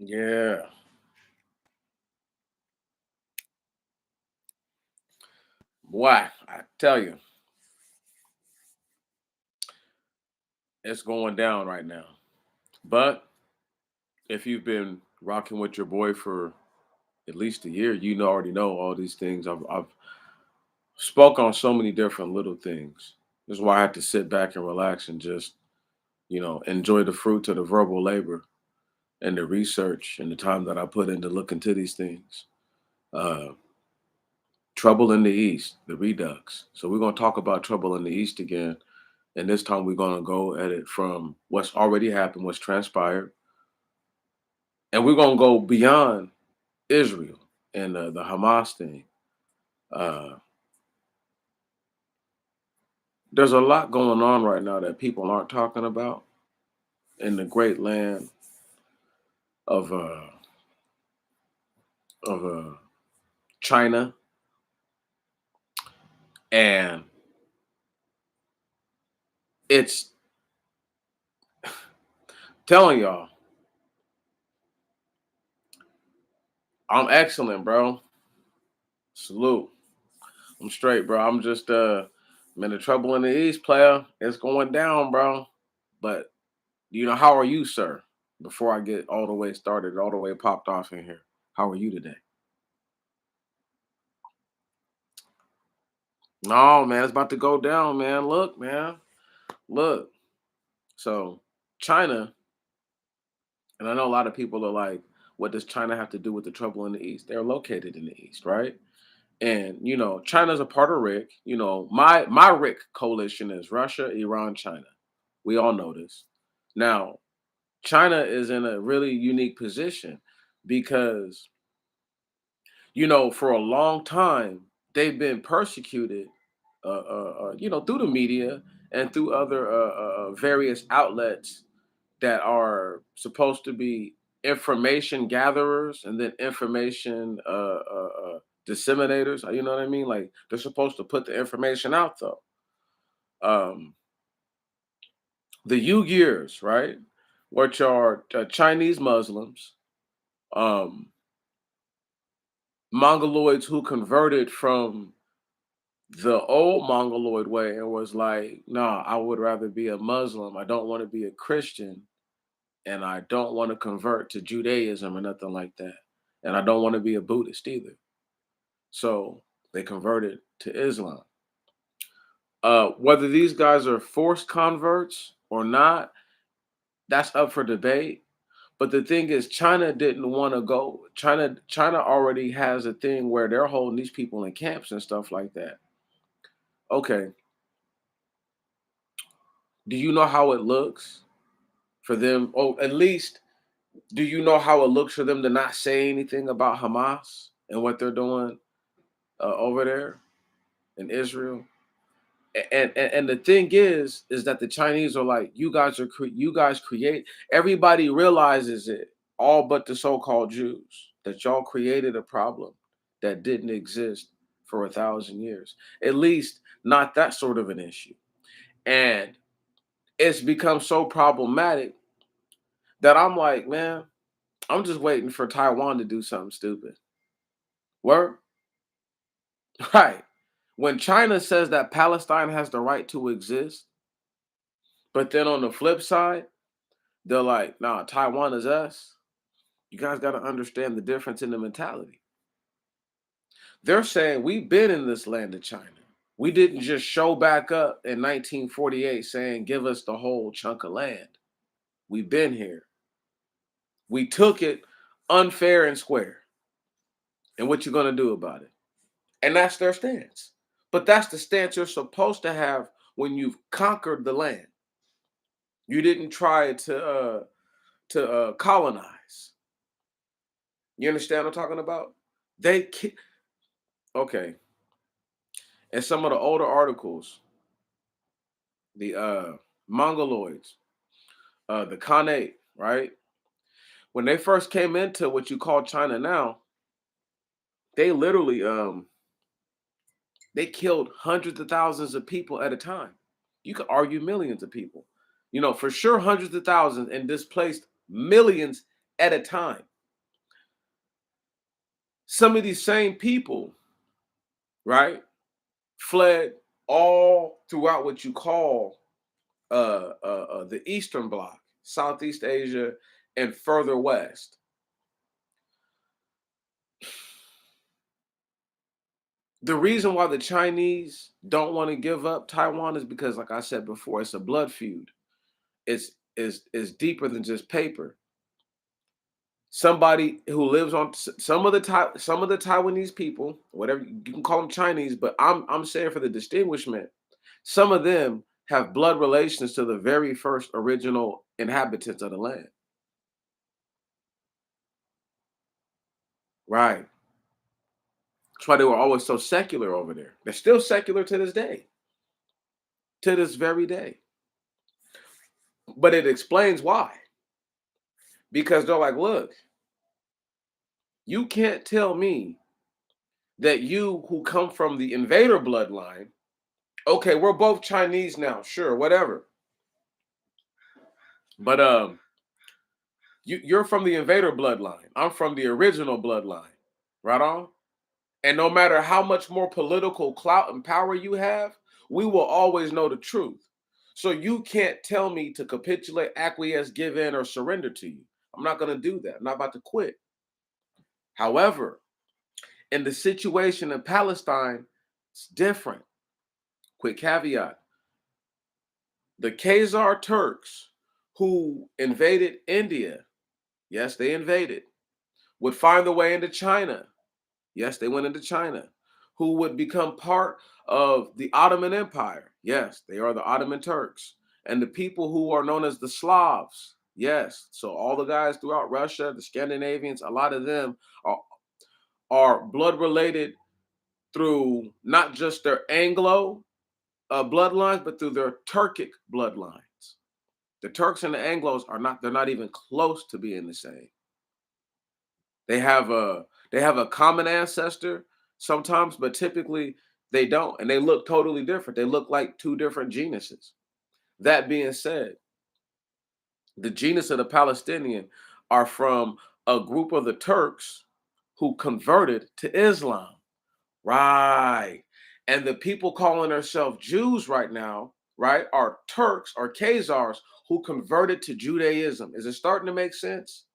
Yeah. Why? I tell you, it's going down right now. But if you've been rocking with your boy for at least a year, already know all these things. I've spoke on so many different little things. This is why I have to sit back and relax and just, enjoy the fruits of the verbal labor and the research and the time that I put in to look into these things. Uh, Trouble in the East, the Redux. So we're going to talk about Trouble in the East again. And this time we're going to go at it from what's already happened, what's transpired. And we're going to go beyond Israel and the Hamas thing. Uh, there's a lot going on right now that people aren't talking about in the great land of of China, and it's telling y'all, I'm excellent, bro. Salute. I'm straight, bro. I'm just I'm in the trouble in the East, player. It's going down, bro. But how are you, sir? Before I get all the way started, all the way popped off in here. How are you today? No, man, it's about to go down, man. Look, man. Look. So China, and I know a lot of people are like, what does China have to do with the trouble in the East? They're located in the East, right? And China's a part of RIC. My RIC coalition is Russia, Iran, China. We all know this. Now, China is in a really unique position because for a long time they've been persecuted, through the media and through other various outlets that are supposed to be information gatherers and then information disseminators. You know what I mean? Like they're supposed to put the information out though. Um, the Uyghurs, right, which are Chinese Muslims, um, Mongoloids who converted from the old Mongoloid way and was like, nah, I would rather be a Muslim. I don't want to be a Christian. And I don't want to convert to Judaism or nothing like that. And I don't want to be a Buddhist either. So they converted to Islam. Whether these guys are forced converts or not, that's up for debate. But the thing is, China didn't want to go. China already has a thing where they're holding these people in camps and stuff like that. Okay, do you know how it looks for them? Oh, at least do you know how it looks for them to not say anything about Hamas and what they're doing over there in Israel? And the thing is that the Chinese are like, you guys create. Everybody realizes it, all but the so-called Jews, that y'all created a problem that didn't exist for 1,000 years. At least not that sort of an issue. And it's become so problematic that I'm like, man, I'm just waiting for Taiwan to do something stupid. Word? Right. When China says that Palestine has the right to exist, but then on the flip side, they're like, nah, Taiwan is us. You guys got to understand the difference in the mentality. They're saying we've been in this land of China. We didn't just show back up in 1948 saying, give us the whole chunk of land. We've been here. We took it unfair and square. And what you going to do about it? And that's their stance. But that's the stance you're supposed to have when you've conquered the land. You didn't try to colonize. You understand what I'm talking about? Okay. In some of the older articles, the Mongoloids, the Khanate, right? When they first came into what you call China now, they literally they killed hundreds of thousands of people at a time. You could argue millions of people. For sure hundreds of thousands and displaced millions at a time. Some of these same people, right, fled all throughout what you call the Eastern Bloc, Southeast Asia, and further west. The reason why the Chinese don't want to give up Taiwan is because, like I said before, it's a blood feud. It's deeper than just paper. Somebody who lives on some of the Taiwanese people, whatever you can call them Chinese, but I'm saying for the distinguishment, some of them have blood relations to the very first original inhabitants of the land. Right. That's why they were always so secular over there. They're still secular to this day, to this very day. But it explains why. Because they're like, look, you can't tell me that you who come from the invader bloodline, okay, we're both Chinese now, sure, whatever. But you're from the invader bloodline. I'm from the original bloodline. Right on? And no matter how much more political clout and power you have, we will always know the truth. So you can't tell me to capitulate, acquiesce, give in, or surrender to you. I'm not going to do that. I'm not about to quit. However, in the situation in Palestine, it's different. Quick caveat. The Khazar Turks who invaded India, yes, they invaded, would find their way into China. Yes, they went into China, who would become part of the Ottoman Empire. Yes, they are the Ottoman Turks. And the people who are known as the Slavs. Yes, so all the guys throughout Russia, the Scandinavians, a lot of them are, are blood related through not just their Anglo bloodlines, but through their Turkic bloodlines. The Turks and the Anglos are not, they're not even close to being the same. They have a common ancestor sometimes, but typically they don't, and they look totally different. They look like two different genuses. That being said, the genus of the Palestinian are from a group of the Turks who converted to Islam. Right. And the people calling themselves Jews right now, right, are Turks or Khazars who converted to Judaism. Is it starting to make sense?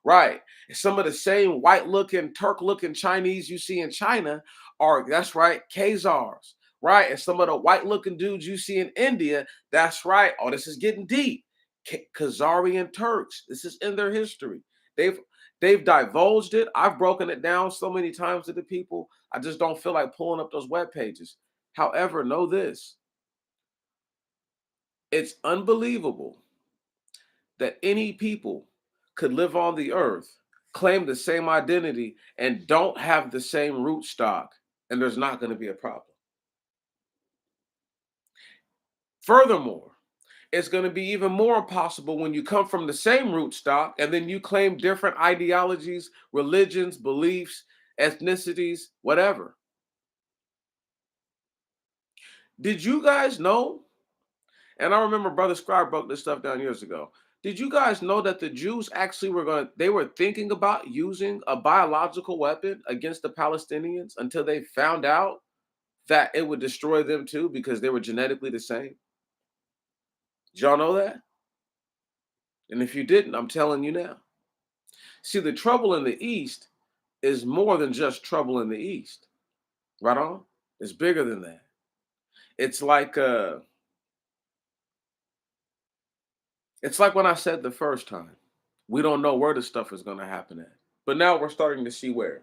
Right. Some of the same white looking, Turk looking Chinese you see in China are, that's right, Khazars. Right. And some of the white looking dudes you see in India, that's right. Oh, this is getting deep. Khazarian Turks. This is in their history. They've they've divulged it. I've broken it down so many times to the people. I just don't feel like pulling up those web pages. However, know this. It's unbelievable that any people could live on the earth, claim the same identity, and don't have the same root stock, and there's not going to be a problem. Furthermore, it's going to be even more impossible when you come from the same root stock and then you claim different ideologies, religions, beliefs, ethnicities, whatever. Did you guys know? And I remember Brother Scribe broke this stuff down years ago. Did you guys know that the Jews actually they were thinking about using a biological weapon against the Palestinians until they found out that it would destroy them too because they were genetically the same? Did y'all know that? And if you didn't, I'm telling you now. See, the trouble in the East is more than just trouble in the East. Right on? It's bigger than that. It's like when I said the first time, we don't know where the stuff is going to happen at. But now we're starting to see where.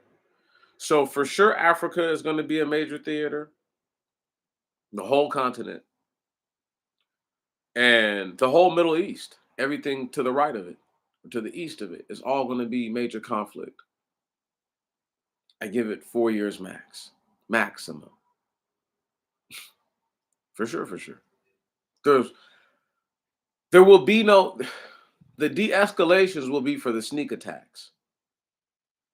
So for sure, Africa is going to be a major theater, the whole continent, and the whole Middle East, everything to the right of it, to the east of it, is all going to be major conflict. I give it 4 years max, maximum, for sure, for sure. There's, there will be no, the de-escalations will be for the sneak attacks.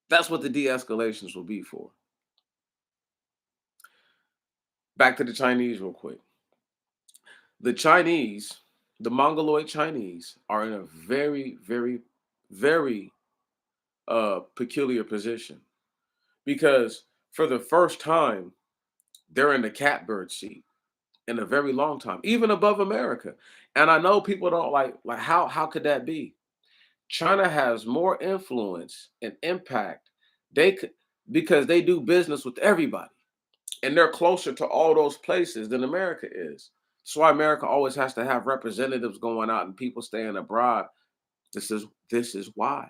That's what the de-escalations will be for. Back to the Chinese real quick. The Chinese, the Mongoloid Chinese, are in a very, very, very peculiar position because for the first time, they're in the catbird seat in a very long time, even above America. And I know people don't like how could that be? China has more influence and impact. They could because they do business with everybody and they're closer to all those places than America is. That's why America always has to have representatives going out and people staying abroad. This is why.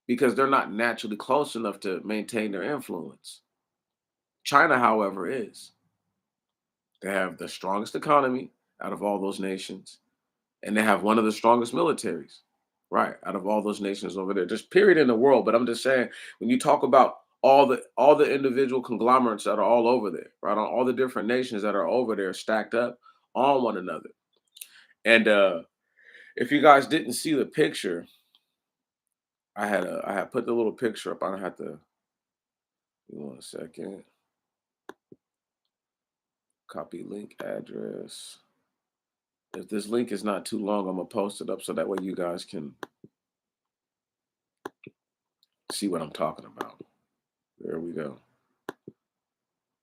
Because they're not naturally close enough to maintain their influence. China, however, is. They have the strongest economy out of all those nations, and they have one of the strongest militaries, right? Out of all those nations over there, just period in the world. But I'm just saying, when you talk about all the individual conglomerates that are all over there, right? On all the different nations that are over there stacked up on one another. And if you guys didn't see the picture, I had put the little picture up. I don't have to. Give me 1 second. Copy link address. If this link is not too long, I'm gonna post it up so that way you guys can see what I'm talking about. There we go.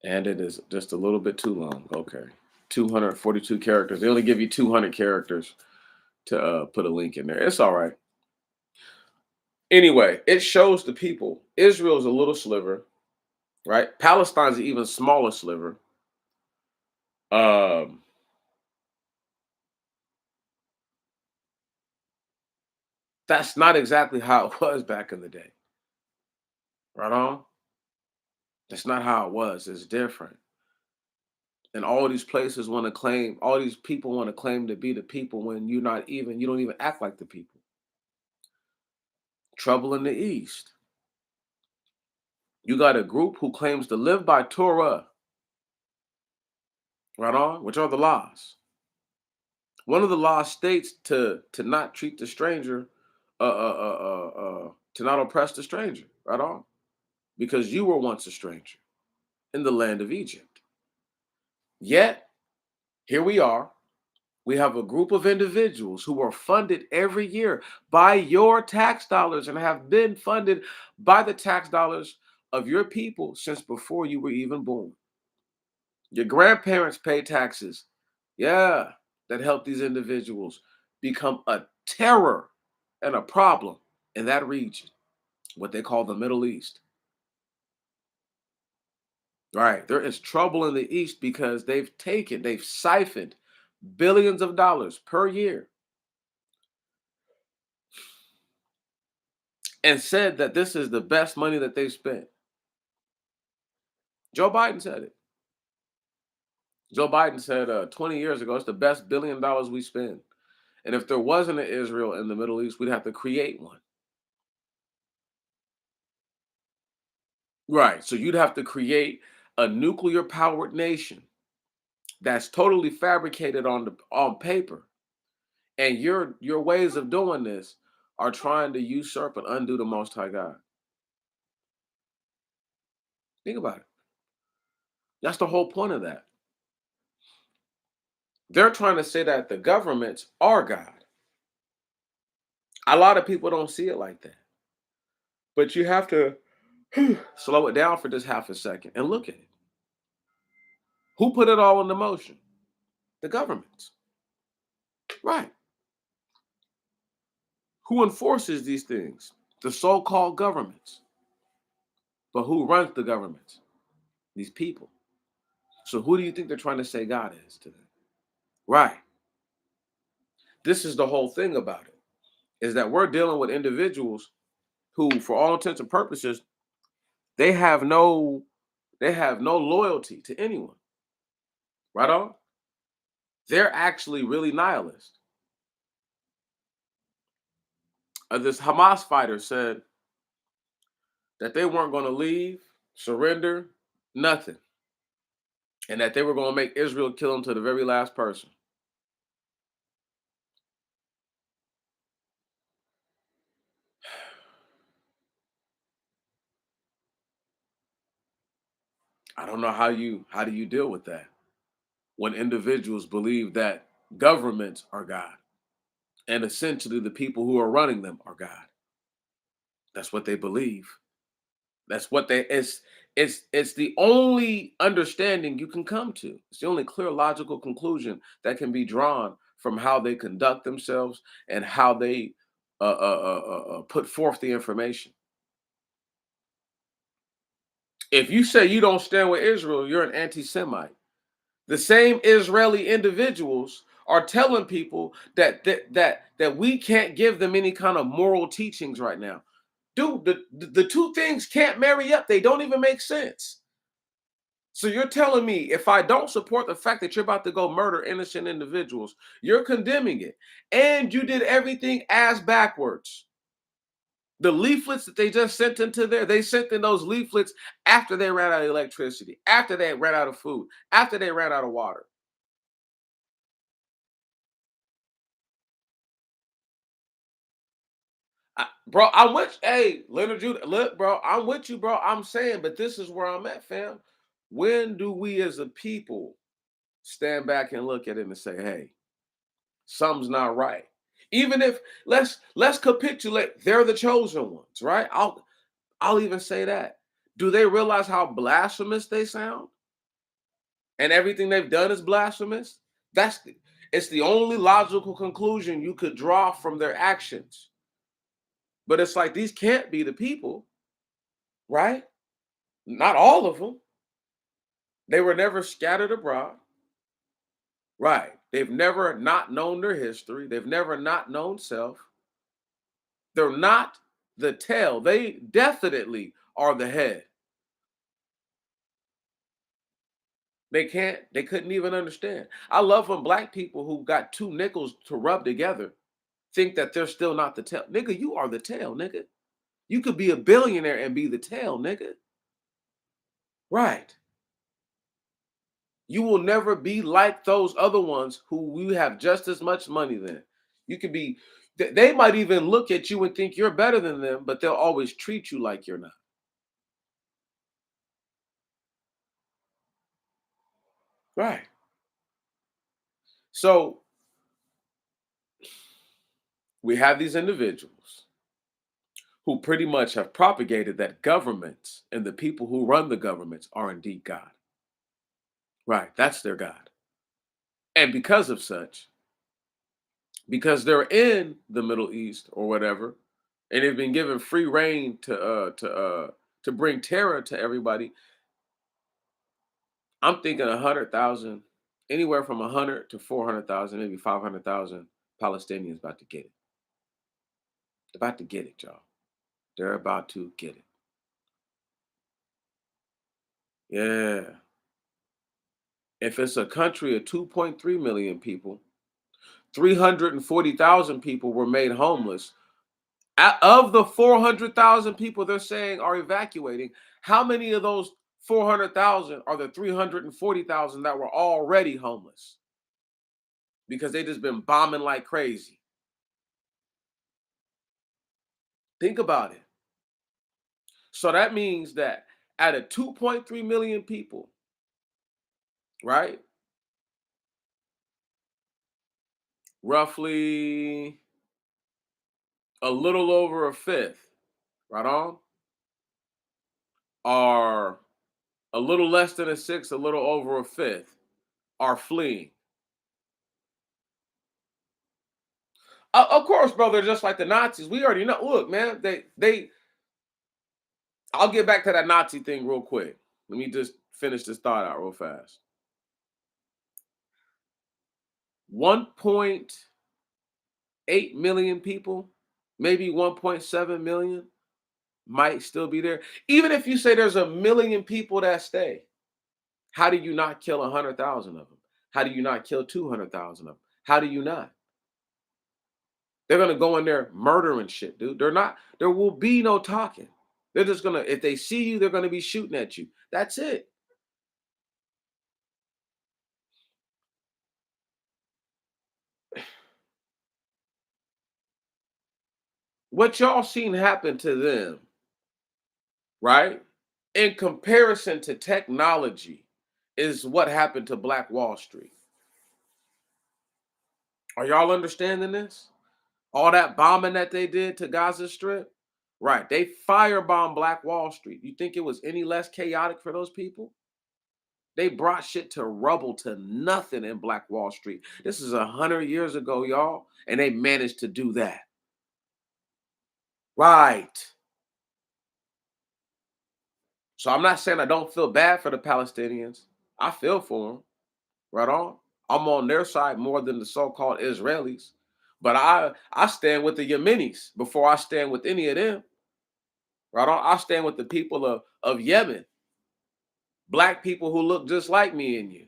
And it is just a little bit too long. Okay. 242 characters. They only give you 200 characters to put a link in there. It's all right. Anyway, it shows the people. Israel's a little sliver, right? Palestine's an even smaller sliver. Um, that's not exactly how it was back in the day. Right on? That's not how it was. It's different. And all these places want to claim, all these people want to claim to be the people when you don't even act like the people. Trouble in the East. You got a group who claims to live by Torah, right on, which are the laws. One of the laws states to not treat the stranger, to not oppress the stranger, right on, because you were once a stranger in the land of Egypt. Yet here we are. We have a group of individuals who are funded every year by your tax dollars and have been funded by the tax dollars of your people since before you were even born. Your grandparents pay taxes. Yeah, that helped these individuals become a terror and a problem in that region, what they call the Middle East. Right. There is trouble in the East because they've siphoned billions of dollars per year and said that this is the best money that they've spent. Joe Biden said it. Joe Biden said 20 years ago, it's the best $1 billion we spend. And if there wasn't an Israel in the Middle East, we'd have to create one. Right. So you'd have to create a nuclear powered nation that's totally fabricated on paper. And your ways of doing this are trying to usurp and undo the Most High God. Think about it. That's the whole point of that. They're trying to say that the governments are God. A lot of people don't see it like that. But you have to slow it down for just half a second and look at it. Who put it all into motion? The governments. Right. Who enforces these things? The so called governments. But who runs the governments? These people. So who do you think they're trying to say God is to them? Right. This is the whole thing about it, is that we're dealing with individuals who, for all intents and purposes, they have no they have no loyalty to anyone. Right on? They're actually really nihilist. This Hamas fighter said that they weren't going to leave, surrender, nothing, and that they were going to make Israel kill them to the very last person. I don't know how do you deal with that when individuals believe that governments are God and essentially the people who are running them are God. That's what they believe. That's what they it's the only understanding you can come to. It's the only clear logical conclusion that can be drawn from how they conduct themselves and how they put forth the information. If you say you don't stand with Israel, you're an anti-Semite. The same Israeli individuals are telling people that we can't give them any kind of moral teachings right now. Dude, the two things can't marry up. They don't even make sense. So you're telling me if I don't support the fact that you're about to go murder innocent individuals, you're condemning it. And you did everything as backwards. The leaflets that they just sent into there, they sent in those leaflets after they ran out of electricity, after they ran out of food, after they ran out of water. Bro, I'm with hey, Leonard Judah. Look, bro, I'm with you, bro. I'm saying, but this is where I'm at, fam. When do we as a people stand back and look at it and say, hey, something's not right? Even if let's capitulate, they're the chosen ones, right? I'll even say that. Do they realize how blasphemous they sound? And everything they've done is blasphemous? It's the only logical conclusion you could draw from their actions. But it's like these can't be the people, right? Not all of them. They were never scattered abroad. Right. They've never not known their history. They've never not known self. They're not the tail. They definitely are the head. They couldn't even understand. I love when black people who got two nickels to rub together think that they're still not the tail. Nigga, you are the tail, nigga. You could be a billionaire and be the tail, nigga. Right. You will never be like those other ones who we have just as much money than. You could be, they might even look at you and think you're better than them, but they'll always treat you like you're not. Right. So we have these individuals who pretty much have propagated that governments and the people who run the governments are indeed God. Right. That's their God. And because of such, because they're in the Middle East or whatever, and they've been given free reign to bring terror to everybody. I'm thinking 100,000, anywhere from 100 to 400,000, maybe 500,000 Palestinians about to get it. About to get it, y'all. They're about to get it. Yeah. If it's a country of 2.3 million people, 340,000 people were made homeless. Of the 400,000 people they're saying are evacuating, how many of those 400,000 are the 340,000 that were already homeless? Because they just been bombing like crazy. Think about it. So that means that out of 2.3 million people, right? Roughly a little over a fifth, right on, are a little less than a sixth, a little over a fifth are fleeing. Of course, brother, just like the Nazis, we already know. Look, man, they. I'll get back to that Nazi thing real quick. Let me just finish this thought out real fast. 1.8 million people, maybe 1.7 million, might still be there. Even if you say there's a million people that stay, how do you not kill 100,000 of them? How do you not kill 200,000 of them? How do you not? They're gonna go in there murdering shit, dude. They're not. There will be no talking. They're just gonna. If they see you, they're gonna be shooting at you. That's it. What y'all seen happen to them, right? In comparison to technology, is what happened to Black Wall Street. Are y'all understanding this? All that bombing that they did to Gaza Strip. Right. They firebombed Black Wall Street. You think it was any less chaotic for those people? They brought shit to rubble, to nothing in Black Wall Street. This is 100 years ago, y'all, and they managed to do that. Right. So I'm not saying I don't feel bad for the Palestinians. I feel for them. Right on. I'm on their side more than the so-called Israelis. But I stand with the Yemenis before I stand with any of them. Right on. I stand with the people of Yemen, black people who look just like me and you,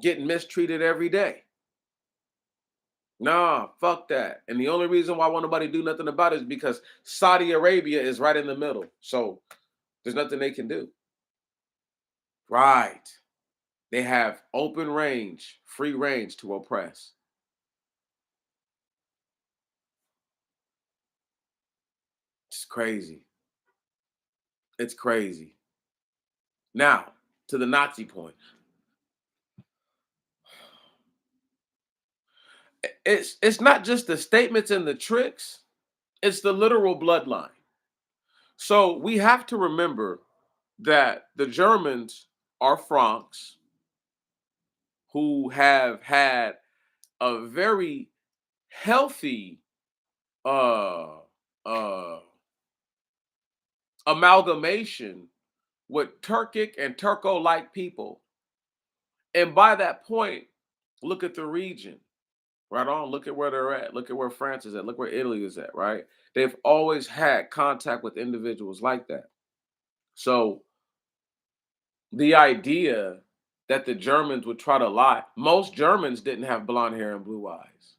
getting mistreated every day. Nah, fuck that. And the only reason why won't nobody do nothing about it is because Saudi Arabia is right in the middle. So there's nothing they can do. Right. They have open range, free range to oppress. It's crazy. It's crazy. Now, to the Nazi point. It's not just the statements and the tricks, it's the literal bloodline. So we have to remember that the Germans are Francs who have had a very healthy uh uh amalgamation with Turkic and Turco-like people. And by that point, look at the region. Right on. Look at where they're at. Look at where France is at. Look where Italy is at, right? They've always had contact with individuals like that. So the idea that the Germans would try to lie, most Germans didn't have blonde hair and blue eyes.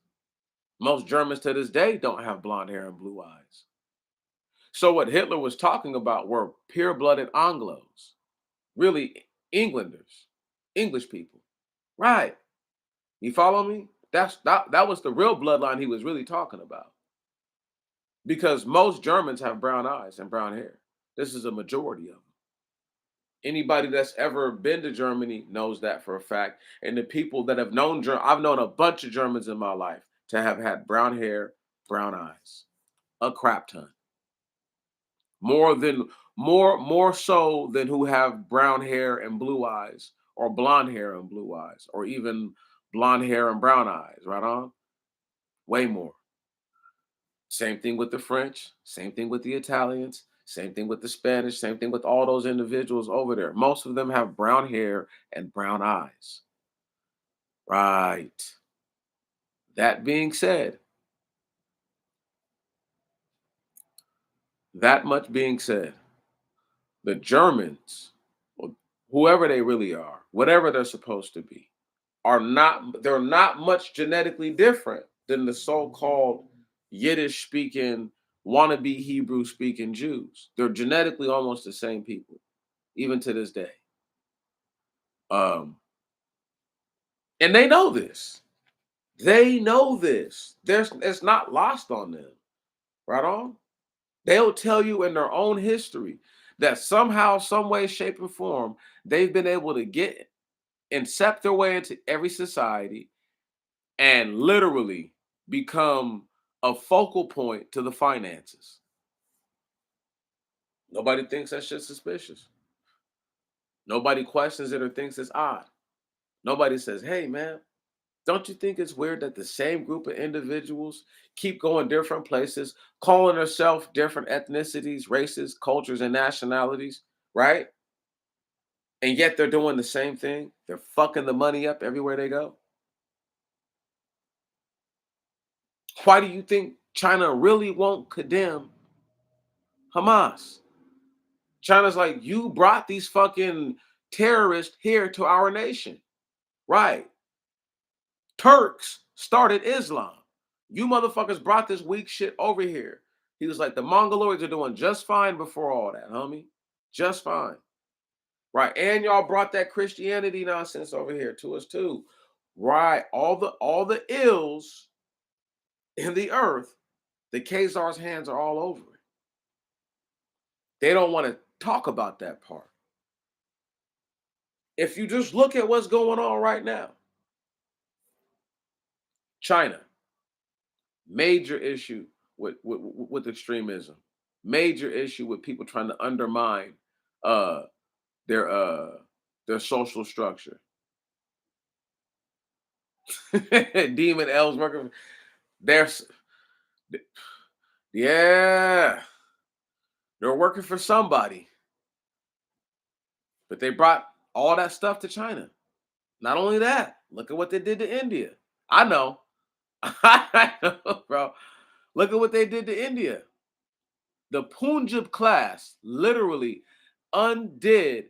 Most Germans to this day don't have blonde hair and blue eyes. So what Hitler was talking about were pure-blooded Anglos, really Englanders, English people. Right. You follow me? That was the real bloodline he was really talking about. Because most Germans have brown eyes and brown hair. This is a majority of them. Anybody that's ever been to Germany knows that for a fact. And the people that have known I've known a bunch of Germans in my life to have had brown hair, brown eyes, a crap ton. More so than who have brown hair and blue eyes, or blonde hair and blue eyes, or even blonde hair and brown eyes. Right on? Way more. Same thing with the French, same thing with the Italians, same thing with the Spanish, same thing with all those individuals over there. Most of them have brown hair and brown eyes. Right. That being said, that much being said, the Germans, or whoever they really are, whatever they're supposed to be, they're not much genetically different than the so-called Yiddish speaking, wannabe Hebrew speaking Jews. They're genetically almost the same people, even to this day. Um, and they know this. They know this. It's not lost on them. Right on? They'll tell you in their own history that somehow, some way, shape, and form, they've been able to get and sep their way into every society and literally become a focal point to the finances. Nobody thinks that shit's suspicious. Nobody questions it or thinks it's odd. Nobody says, hey, man, don't you think it's weird that the same group of individuals keep going different places, calling themselves different ethnicities, races, cultures, and nationalities, right? And yet they're doing the same thing. They're fucking the money up everywhere they go. Why do you think China really won't condemn Hamas? China's like, you brought these fucking terrorists here to our nation. Right. Turks started Islam. You motherfuckers brought this weak shit over here. He was like, the Mongoloids are doing just fine before all that, homie. Just fine. Right. And y'all brought that Christianity nonsense over here to us too. Right. All the ills in the earth, the Khazars' hands are all over it. They don't want to talk about that part. If you just look at what's going on right now, China, major issue with extremism. Major issue with people trying to undermine uh their uh their social structure. Demon elves working. There's yeah, they're working for somebody, but they brought all that stuff to China. Not only that, look at what they did to India. I know, I know, bro. Look at what they did to India. The Punjab class literally undid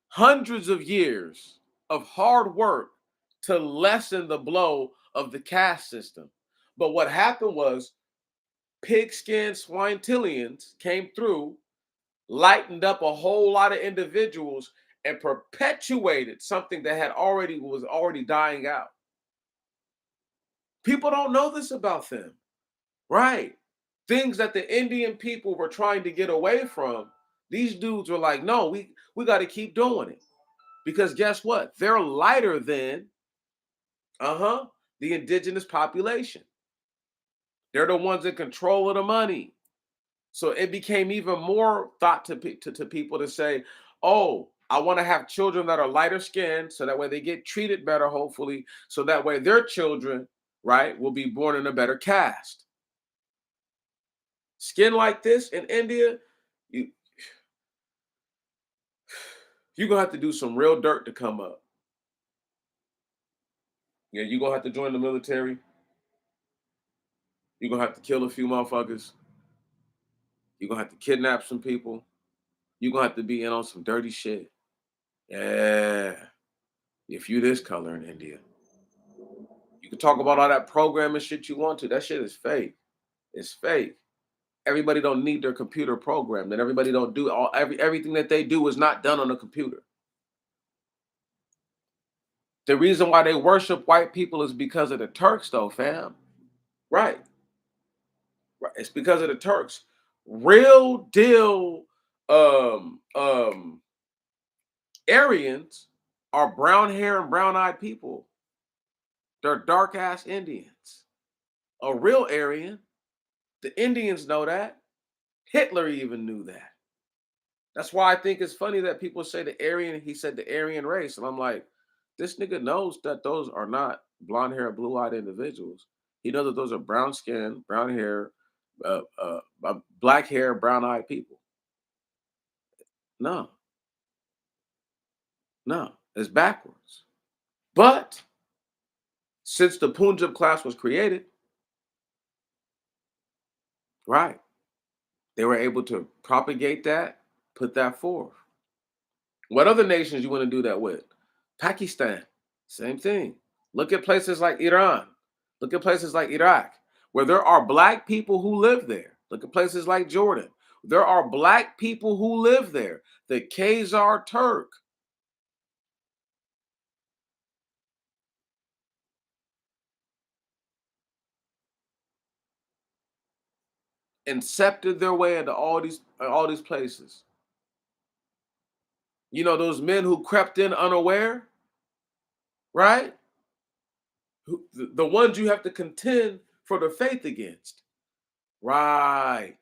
hundreds of years of hard work to lessen the blow of the caste system. But what happened was pigskin swintillions came through, lightened up a whole lot of individuals, and perpetuated something that was already dying out. People don't know this about them, right? Things that the Indian people were trying to get away from. These dudes were like, no, we got to keep doing it because guess what? They're lighter than the indigenous population. They're the ones in control of the money. So it became even more thought to people to say, oh, I want to have children that are lighter skinned so that way they get treated better, hopefully, so that way their children, right, will be born in a better caste. Skin like this in India, you, you're going to have to do some real dirt to come up. Yeah, you're going to have to join the military. You're going to have to kill a few motherfuckers. You're going to have to kidnap some people. You're going to have to be in on some dirty shit. Yeah. If you this color in India. You can talk about all that programming shit you want to. That shit is fake. It's fake. Everybody don't need their computer programmed, and everybody don't do everything that they do is not done on a computer. The reason why they worship white people is because of the Turks, though, fam. Right. Right. It's because of the Turks. Real deal Aryans are brown hair and brown eyed people. They're dark ass Indians. A real Aryan, the Indians know that. Hitler even knew that. That's why I think it's funny that people say the Aryan, he said the Aryan race. And I'm like, this nigga knows that those are not blonde hair, blue eyed individuals. He knows that those are brown skin, brown hair, black hair, brown eyed people. No, no, it's backwards. But since the Punjab class was created, right, they were able to propagate that, put that forth. What other nations you want to do that with? Pakistan, same thing. Look at places like Iran. Look at places like Iraq, where there are black people who live there. Look at places like Jordan. There are black people who live there. The Khazar Turk incepted their way into all these places. You know those men who crept in unaware, right? The ones you have to contend for the faith against, right?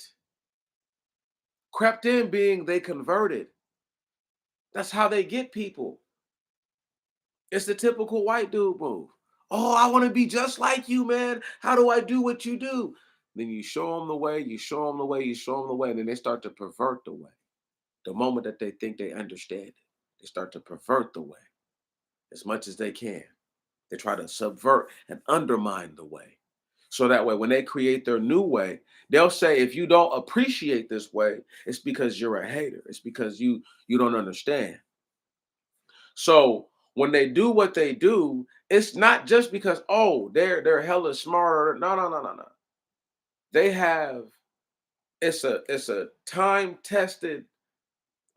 Crept in being they converted. That's how they get people. It's the typical white dude move. Oh, I want to be just like you, man. How do I do what you do? Then you show them the way, you show them the way, you show them the way, and then they start to pervert the way. The moment that they think they understand it, they start to pervert the way as much as they can. They try to subvert and undermine the way. So that way, when they create their new way, they'll say, if you don't appreciate this way, it's because you're a hater. It's because you don't understand. So when they do what they do, it's not just because they're hella smarter. No, no, no, no, no. They have it's a time tested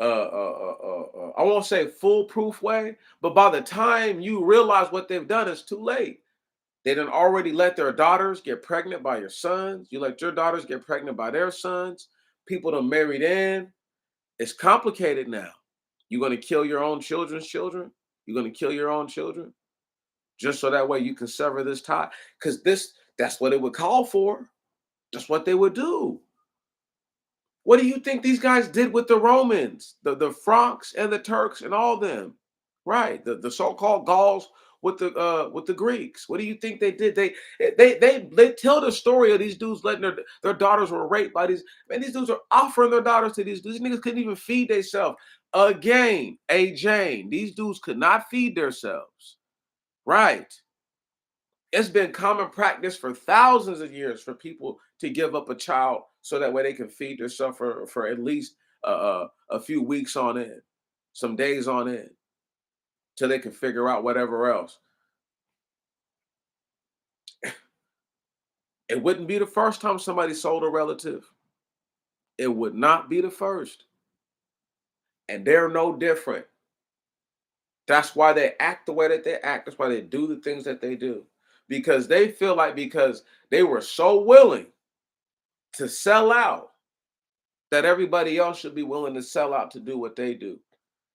I won't say foolproof way, but by the time you realize what they've done, it's too late. They done already let their daughters get pregnant by your sons. You let your daughters get pregnant by their sons. People done married in. It's complicated now. You're gonna kill your own children's children. You're gonna kill your own children just so that way you can sever this tie. Because that's what it would call for. That's what they would do. What do you think these guys did with the Romans, the Franks and the Turks and all them? Right, the so-called Gauls with the Greeks. What do you think they did? They tell the story of these dudes letting their daughters were raped by these man. These dudes are offering their daughters to these dudes. These niggas couldn't even feed themselves. Again, a Jane. These dudes could not feed themselves. Right. It's been common practice for thousands of years for people to give up a child so that way they can feed themselves for at least a few weeks on end, some days on end, till they can figure out whatever else. It wouldn't be the first time somebody sold a relative. It would not be the first. And they're no different. That's why they act the way that they act. That's why they do the things that they do. Because they feel like because they were so willing to sell out that everybody else should be willing to sell out to do what they do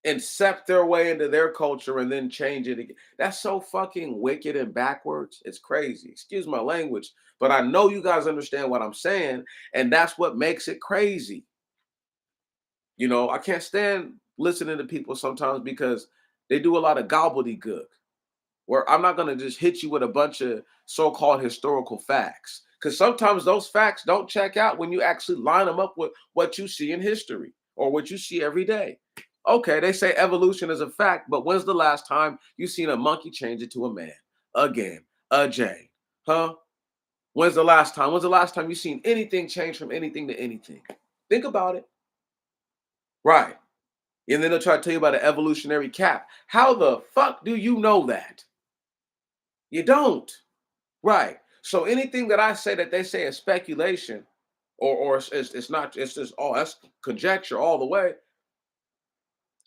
and sep their way into their culture and then change it again. That's so fucking wicked and backwards. It's crazy. Excuse my language, but I know you guys understand what I'm saying, and that's what makes it crazy. You know, I can't stand listening to people sometimes because they do a lot of gobbledygook where I'm not going to just hit you with a bunch of so-called historical facts because sometimes those facts don't check out when you actually line them up with what you see in history or what you see every day. Okay, they say evolution is a fact, but when's the last time you seen a monkey change into a man? Again, a Jane. Huh? When's the last time? When's the last time you seen anything change from anything to anything? Think about it. Right. And then they'll try to tell you about an evolutionary cap. How the fuck do you know that? You don't. Right. So anything that I say that they say is speculation, or it's not, it's just that's conjecture all the way.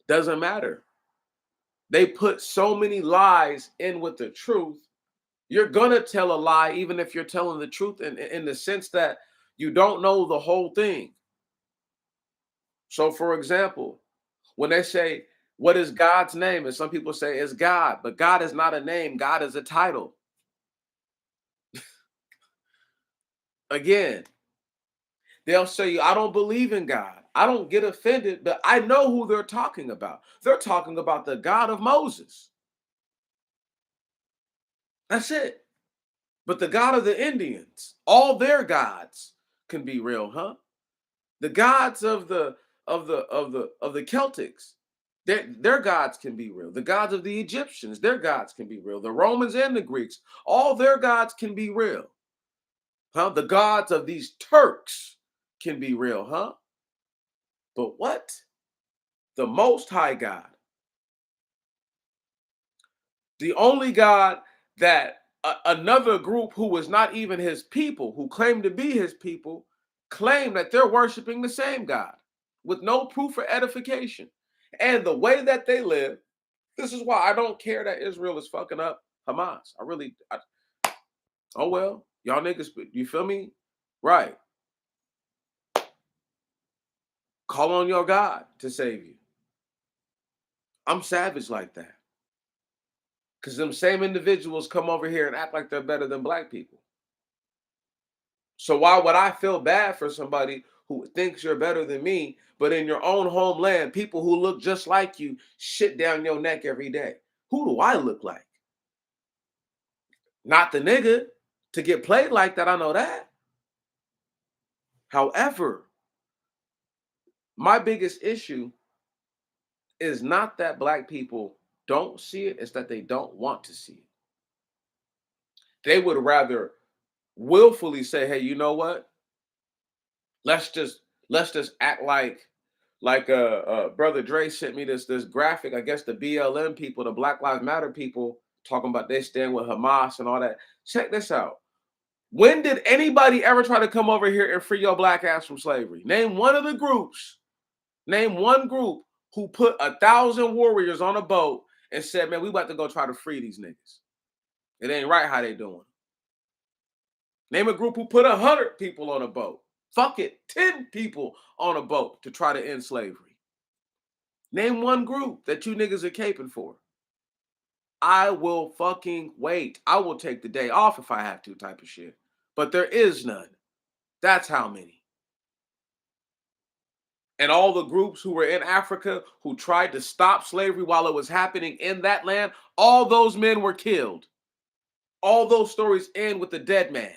Doesn't matter. They put so many lies in with the truth. You're gonna tell a lie even if you're telling the truth in the sense that you don't know the whole thing. So, for example, when they say, "What is God's name?" and some people say it's God, but God is not a name. God is a title. Again, they'll say, "I don't believe in God." I don't get offended, but I know who they're talking about. They're talking about the God of Moses. That's it. But the God of the Indians, all their gods can be real, huh? The gods of the Celtics, their gods can be real. The gods of the Egyptians, their gods can be real. The Romans and the Greeks, all their gods can be real. Huh? The gods of these Turks can be real, huh? But what? The most high God, the only God that another group who was not even his people, who claimed to be his people, claim that they're worshiping the same God with no proof for edification. And the way that they live, this is why I don't care that Israel is fucking up Hamas. Oh well, y'all niggas, you feel me? Right. Call on your God to save you. I'm savage like that. Because them same individuals come over here and act like they're better than black people. So why would I feel bad for somebody who thinks you're better than me, but in your own homeland, people who look just like you shit down your neck every day? Who do I look like? Not the nigga. To get played like that, I know that. However, my biggest issue is not that black people don't see it, it's that they don't want to see it. They would rather willfully say, hey, you know what? Let's just act like brother Dre sent me this graphic. I guess the BLM people, the Black Lives Matter people, talking about they stand with Hamas and all that. Check this out. When did anybody ever try to come over here and free your black ass from slavery? Name one of the groups. Name one group who put 1,000 warriors on a boat and said, "Man, we about to go try to free these niggas. It ain't right how they doing." Name a group who put 100 people on a boat. Fuck it, 10 people on a boat to try to end slavery. Name one group that you niggas are caping for. I will fucking wait. I will take the day off if I have to, type of shit. But there is none. That's how many. And all the groups who were in Africa who tried to stop slavery while it was happening in that land, all those men were killed. All those stories end with the dead man.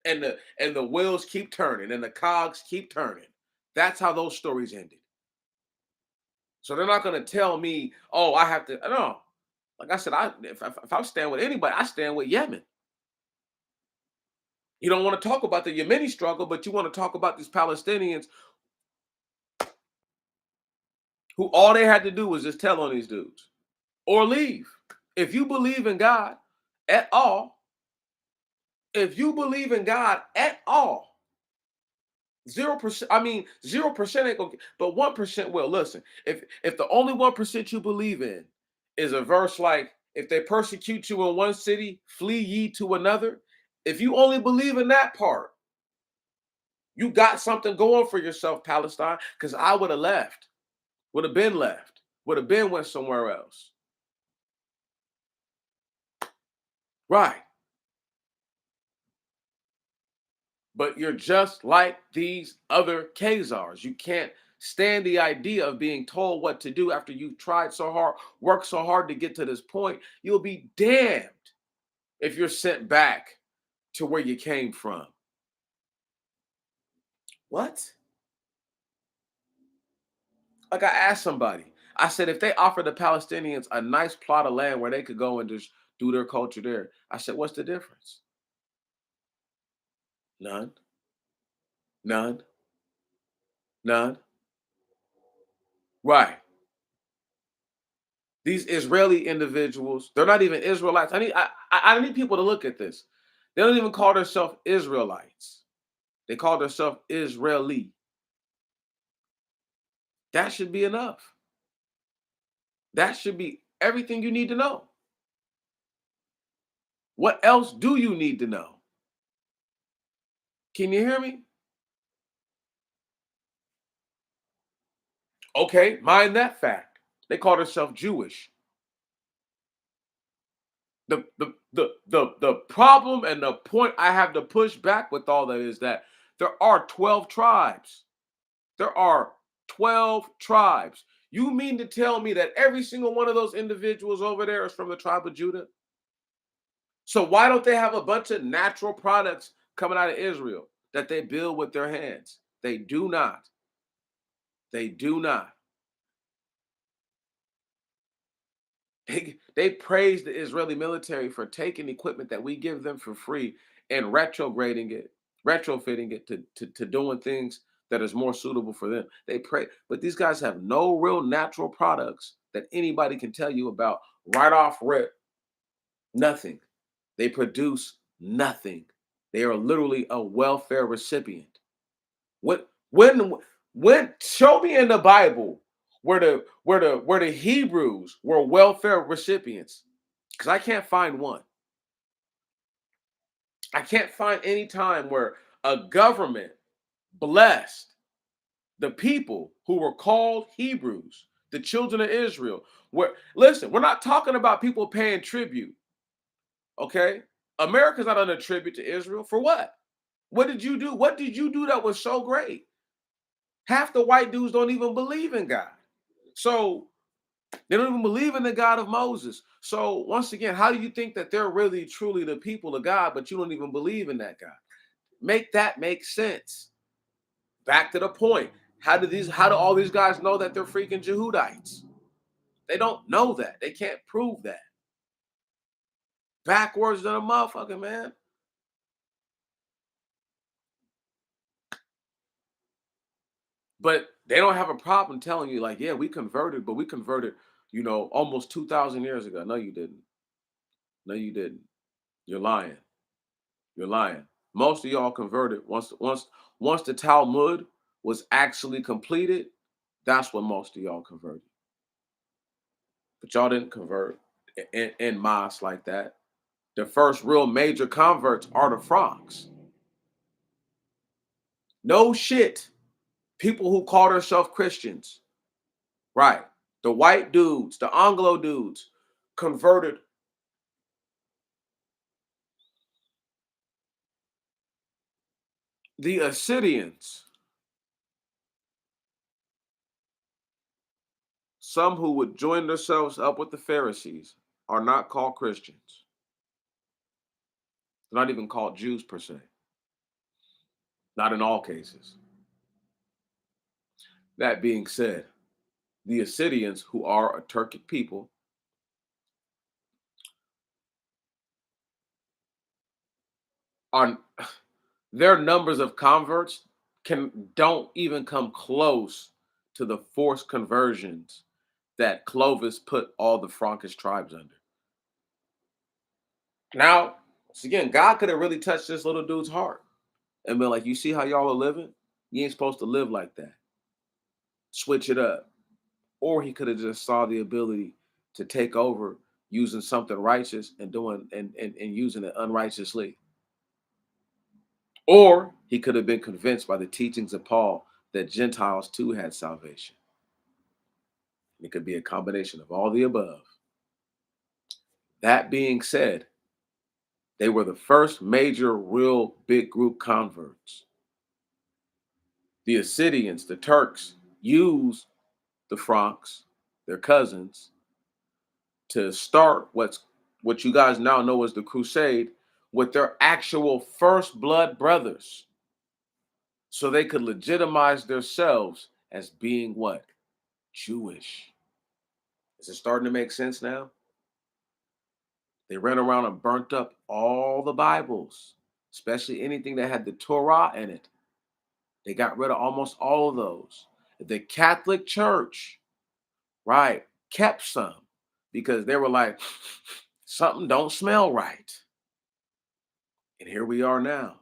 And the wheels keep turning and the cogs keep turning. That's how those stories ended. So they're not going to tell me, oh, I have to. No, like I said, if I stand with anybody, I stand with Yemen. You don't want to talk about the Yemeni struggle, but you want to talk about these Palestinians who all they had to do was just tell on these dudes or leave. If you believe in God at all, if you believe in God at all, 0%. I mean, 0% ain't gonna. But 1% will. Listen, if the only 1% you believe in is a verse like, "If they persecute you in one city, flee ye to another." If you only believe in that part, you got something going for yourself, Palestine. Because I would have left. Would have been left. Would have been went somewhere else. Right. But you're just like these other Khazars. You can't stand the idea of being told what to do after you've tried so hard, worked so hard to get to this point. You'll be damned if you're sent back to where you came from. What? Like I asked somebody, I said, if they offer the Palestinians a nice plot of land where they could go and just do their culture there, I said, what's the difference? None, none, none. Right. These Israeli individuals, they're not even Israelites. I need people to look at this. They don't even call themselves Israelites. They call themselves Israeli. That should be enough. That should be everything you need to know. What else do you need to know? Can you hear me? Okay, mind that fact. They call themselves Jewish. The problem and the point I have to push back with all that is that there are 12 tribes. There are 12 tribes. You mean to tell me that every single one of those individuals over there is from the tribe of Judah? So why don't they have a bunch of natural products coming out of Israel that they build with their hands? They do not. They do not. They praise the Israeli military for taking equipment that we give them for free and retrofitting it to doing things that is more suitable for them. They pray, but these guys have no real natural products that anybody can tell you about right off rip. Nothing. They produce nothing. They are literally a welfare recipient. What when show me in the Bible where the Hebrews were welfare recipients? Because I can't find one. I can't find any time where a government blessed the people who were called Hebrews, the children of Israel. Where listen, we're not talking about people paying tribute. Okay, America's not under tribute to Israel for what? What did you do? What did you do that was so great? Half the white dudes don't even believe in God. So they don't even believe in the God of Moses. So once again, how do you think that they're really truly the people of God, but you don't even believe in that God? Make that make sense. Back to the point. How do all these guys know that they're freaking Jehudites? They don't know that. They can't prove that. Backwards than a motherfucker, man. But they don't have a problem telling you, like, yeah, we converted, but we converted, almost 2,000 years ago. No, you didn't. No, you didn't. You're lying. You're lying. Most of y'all converted once the Talmud was actually completed. That's when most of y'all converted. But y'all didn't convert in mass like that. The first real major converts are the frogs. No shit. People who call themselves Christians, right? The white dudes, the Anglo dudes, converted. The Assyrians some who would join themselves up with the Pharisees are not called Christians. They're not even called Jews per se. Not in all cases. That being said, the Assyrians, who are a Turkic people, are their numbers of converts don't even come close to the forced conversions that Clovis put all the Frankish tribes under. Now, once again, God could have really touched this little dude's heart and been like, "You see how y'all are living? You ain't supposed to live like that. Switch it up." Or he could have just saw the ability to take over using something righteous and doing and using it unrighteously. Or he could have been convinced by the teachings of Paul that Gentiles too had salvation. It could be a combination of all the above. That being said, they were the first major real big group converts. The Assyrians, the Turks, used the Franks, their cousins, to start what you guys now know as the Crusade with their actual first blood brothers, so they could legitimize themselves as being what? Jewish. Is it starting to make sense now? They ran around and burnt up all the Bibles, especially anything that had the Torah in it. They got rid of almost all of those. The Catholic Church, right, kept some because they were like, something don't smell right. And here we are now,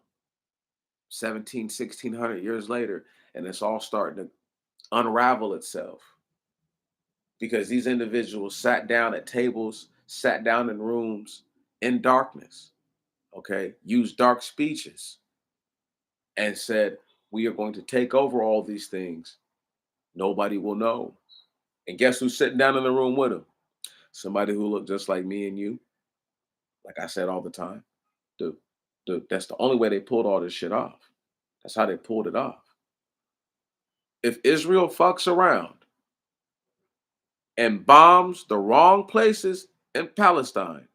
17, 1600 years later, and it's all starting to unravel itself because these individuals sat down at tables, sat down in rooms in darkness, okay, used dark speeches and said, we are going to take over all these things. Nobody will know. And guess who's sitting down in the room with them? Somebody who looked just like me and you. Like I said all the time, that's the only way they pulled all this shit off. That's how they pulled it off. If Israel fucks around and bombs the wrong places in Palestine,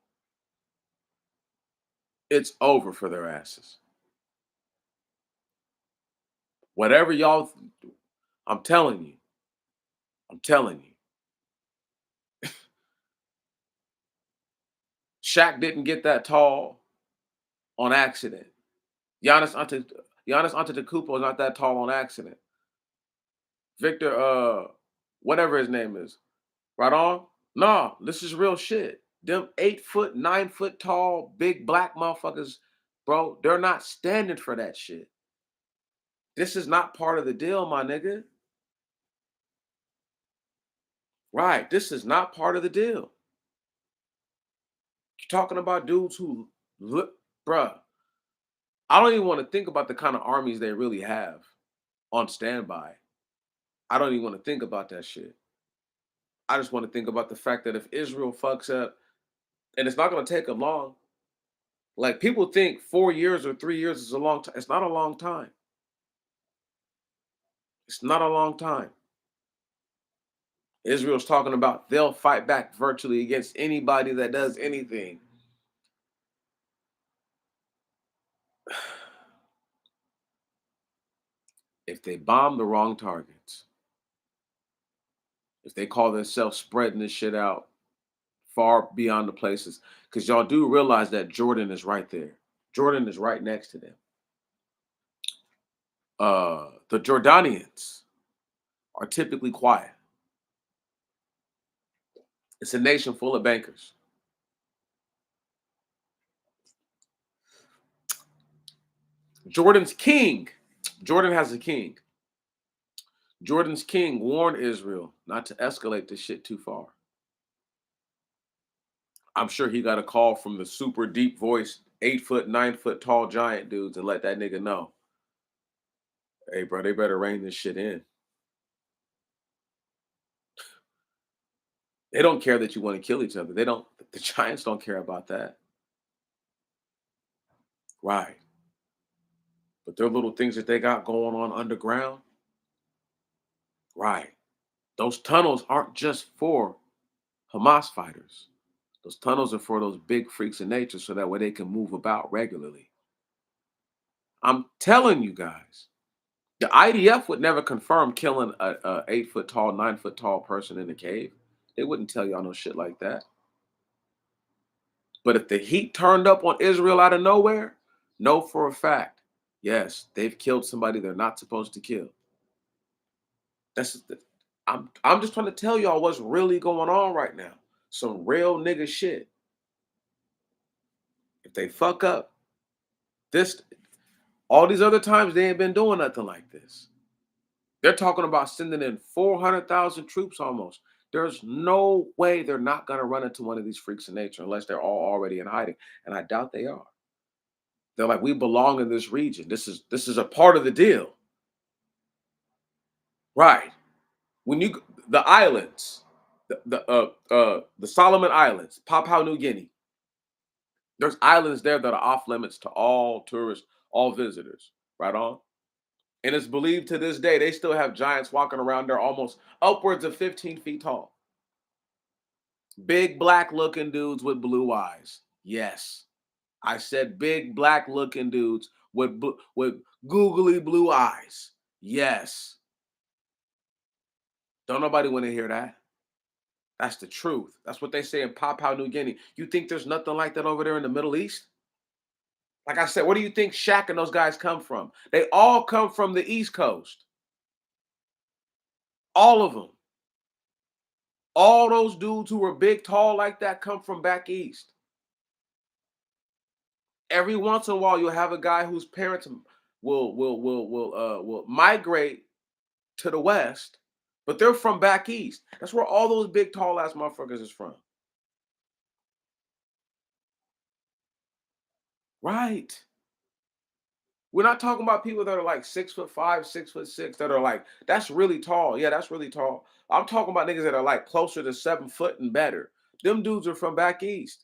it's over for their asses. Whatever y'all, I'm telling you, I'm telling you. Shaq didn't get that tall on accident. Giannis Antetokounmpo is not that tall on accident. Victor, whatever his name is, right on? No, this is real shit. Them 8 foot, 9 foot tall, big black motherfuckers, bro, they're not standing for that shit. This is not part of the deal, my nigga. Right. This is not part of the deal. You're talking about dudes who look, bruh. I don't even want to think about the kind of armies they really have on standby. I don't even want to think about that shit. I just want to think about the fact that if Israel fucks up, and it's not going to take them long. Like people think 4 years or 3 years is a long time. It's not a long time. It's not a long time. Israel's talking about they'll fight back virtually against anybody that does anything. If they bomb the wrong targets, if they call themselves spreading this shit out far beyond the places, because y'all do realize that Jordan is right there. Jordan is right next to them. The Jordanians are typically quiet. It's a nation full of bankers. Jordan's king, Jordan has a king. Jordan's king warned Israel not to escalate this shit too far. I'm sure he got a call from the super deep voiced 8 foot, 9 foot tall giant dudes and let that nigga know, hey, bro, they better rein this shit in. They don't care that you want to kill each other. They don't, the giants don't care about that. Right. But their little things that they got going on underground, right. Those tunnels aren't just for Hamas fighters. Those tunnels are for those big freaks of nature so that way they can move about regularly. I'm telling you guys, the IDF would never confirm killing a 8 foot tall, 9 foot tall person in a cave. They wouldn't tell y'all no shit like that. But if the heat turned up on Israel out of nowhere, know for a fact, yes, they've killed somebody they're not supposed to kill. That's I'm just trying to tell y'all what's really going on right now. Some real nigga shit. If they fuck up, this all these other times they ain't been doing nothing like this. They're talking about sending in 400,000 troops almost. There's no way they're not going to run into one of these freaks of nature unless they're all already in hiding, and I doubt they are. They're like, we belong in this region. This is a part of the deal, right? When you the islands, the Solomon Islands, Papua New Guinea. There's islands there that are off limits to all tourists, all visitors. Right on. And it's believed to this day they still have giants walking around there almost upwards of 15 feet tall. Big black looking dudes with blue eyes. Yes. I said big black looking dudes with googly blue eyes. Yes. Don't nobody want to hear that. That's the truth. That's what they say in Papua New Guinea. You think there's nothing like that over there in the Middle East? Like I said, where do you think Shaq and those guys come from? They all come from the East Coast. All of them. All those dudes who were big, tall like that come from back east. Every once in a while, you'll have a guy whose parents will migrate to the west, but they're from back east. That's where all those big, tall ass motherfuckers is from. Right. We're not talking about people that are like 6'5", 6'6", that are like, that's really tall. Yeah, that's really tall. I'm talking about niggas that are like closer to 7 foot and better. Them dudes are from back east.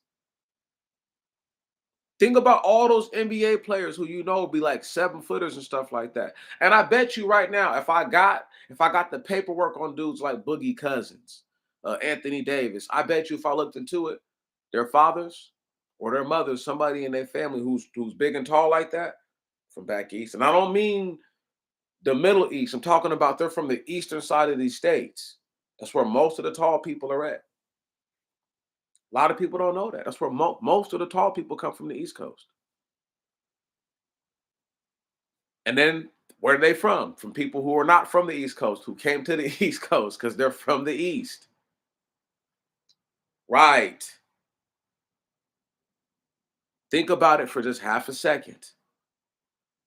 Think about all those NBA players who you know be like 7 footers and stuff like that. And I bet you right now, if I got the paperwork on dudes like Boogie Cousins, Anthony Davis, I bet you if I looked into it, their fathers or their mothers, somebody in their family who's big and tall like that, from back east. And I don't mean the Middle East. I'm talking about they're from the eastern side of these states. That's where most of the tall people are at. A lot of people don't know that. That's where most of the tall people come from the East Coast. And then where are they from? From people who are not from the East Coast, who came to the East Coast because they're from the East. Right. Think about it for just half a second.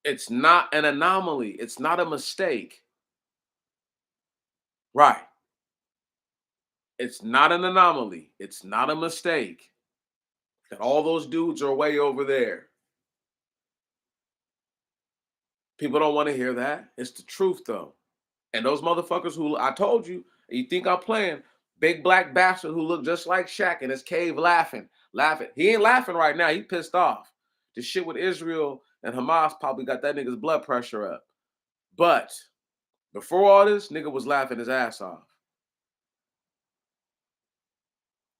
It's not an anomaly. It's not a mistake. Right. It's not an anomaly. It's not a mistake that all those dudes are way over there. People don't want to hear that. It's the truth, though. And those motherfuckers who I told you, you think I'm playing, big black bastard who looked just like Shaq in his cave laughing, laughing. He ain't laughing right now. He pissed off. The shit with Israel and Hamas probably got that nigga's blood pressure up. But before all this, nigga was laughing his ass off.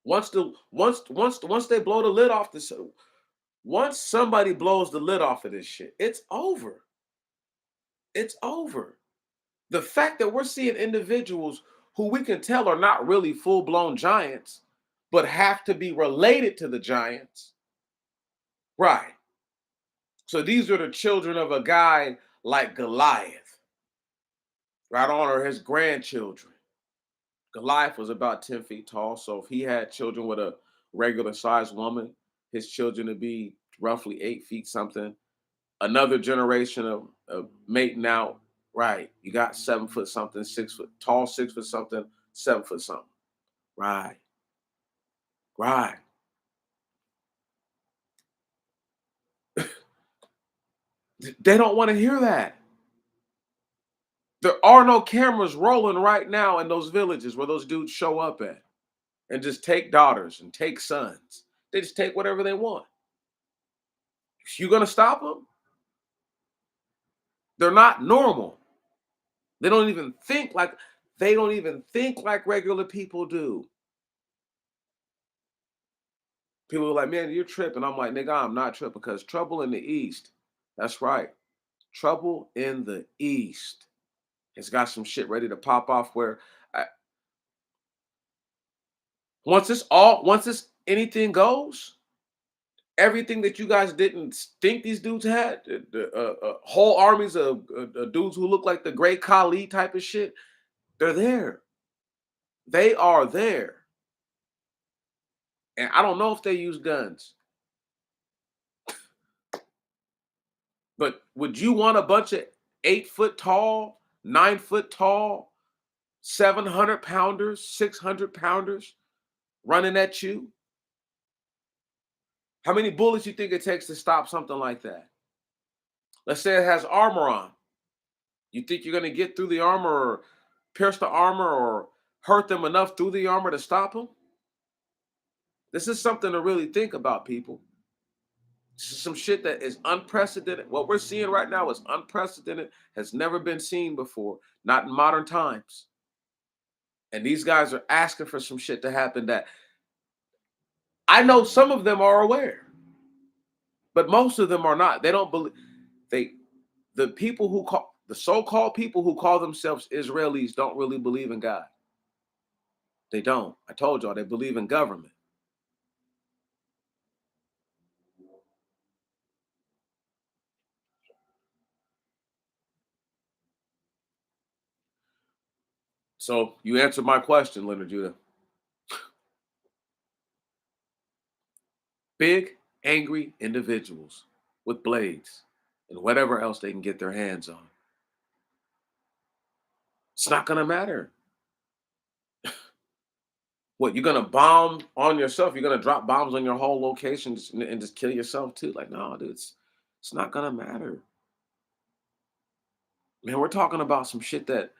Once they blow the lid off this, once somebody blows the lid off of this shit, it's over. It's over. The fact that we're seeing individuals who we can tell are not really full-blown giants, but have to be related to the giants. Right. So these are the children of a guy like Goliath, right on, or his grandchildren. Goliath was about 10 feet tall. So if he had children with a regular sized woman, his children would be roughly 8 feet something. Another generation of mating out. Right. You got 7 foot something, 6 foot tall, 6 foot something, 7 foot something. Right. Right. They don't want to hear that. There are no cameras rolling right now in those villages where those dudes show up at and just take daughters and take sons. They just take whatever they want. You gonna stop them? They're not normal. They don't even think like. They don't even think like regular people do. People are like, man, you're tripping. I'm like, nigga, I'm not tripping because trouble in the East. That's right. Trouble in the East. It's got some shit ready to pop off where I, once this anything goes, everything that you guys didn't think these dudes had, whole armies of dudes who look like the Great Khali type of shit, they're there. They are there. And I don't know if they use guns, but would you want a bunch of 8 foot tall, 9 foot tall, 700 pounders, 600 pounders running at you? How many bullets you think it takes to stop something like that? Let's say it has armor on. You think you're going to get through the armor or pierce the armor or hurt them enough through the armor to stop them? This is something to really think about, people. This is some shit that is unprecedented. What we're seeing right now is unprecedented, has never been seen before, not in modern times. And these guys are asking for some shit to happen that I know some of them are aware, but most of them are not. They don't believe they the people who call the so-called people who call themselves Israelis don't really believe in God. They don't. I told y'all they believe in government. So you answered my question, Leonard Judah. Big, angry individuals with blades and whatever else they can get their hands on. It's not gonna matter. What, you're gonna bomb on yourself? You're gonna drop bombs on your whole location and just kill yourself too? Like, no, dude, it's not gonna matter. Man, we're talking about some shit that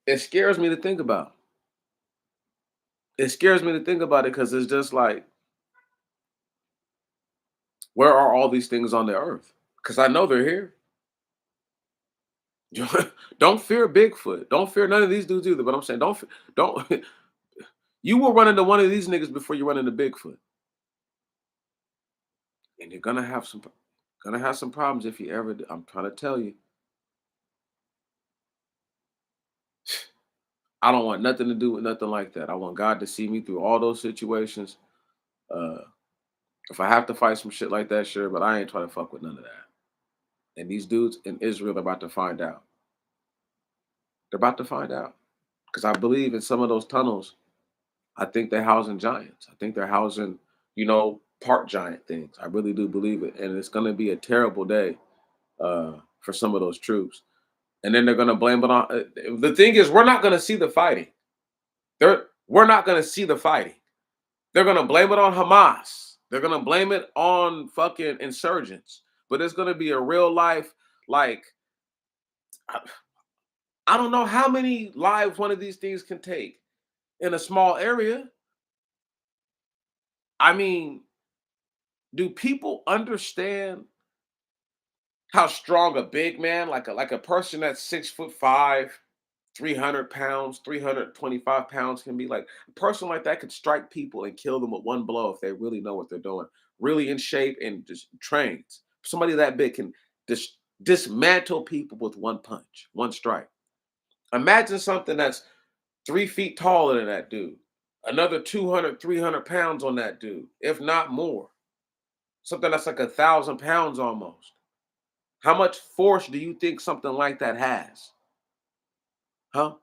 it scares me to think about. It scares me to think about it because it's just like, where are all these things on the earth? Because I know they're here. Don't fear Bigfoot. Don't fear none of these dudes either. But I'm saying, don't. You will run into one of these niggas before you run into Bigfoot, and you're gonna have some problems if you ever. I'm trying to tell you. I don't want nothing to do with nothing like that. I want God to see me through all those situations. Uh, if I have to fight some shit like that, sure, but I ain't trying to fuck with none of that. And these dudes in Israel are about to find out. They're about to find out. Because I believe in some of those tunnels, I think they're housing giants. I think they're housing, part giant things. I really do believe it. And it's going to be a terrible day for some of those troops. And then they're going to blame it on. The thing is, we're not going to see the fighting. We're not going to see the fighting. They're going to blame it on Hamas. They're going to blame it on fucking insurgents. But it's going to be a real life, like, I don't know how many lives one of these things can take in a small area. I mean, do people understand how strong a big man, like a person that's 6'5", 300 pounds, 325 pounds can be? Like, a person like that could strike people and kill them with one blow if they really know what they're doing, really in shape and just trained. Somebody that big can dismantle people with one punch, one strike. Imagine something that's 3 feet taller than that dude. Another 200, 300 pounds on that dude, if not more. Something that's like 1,000 pounds almost. How much force do you think something like that has? Huh?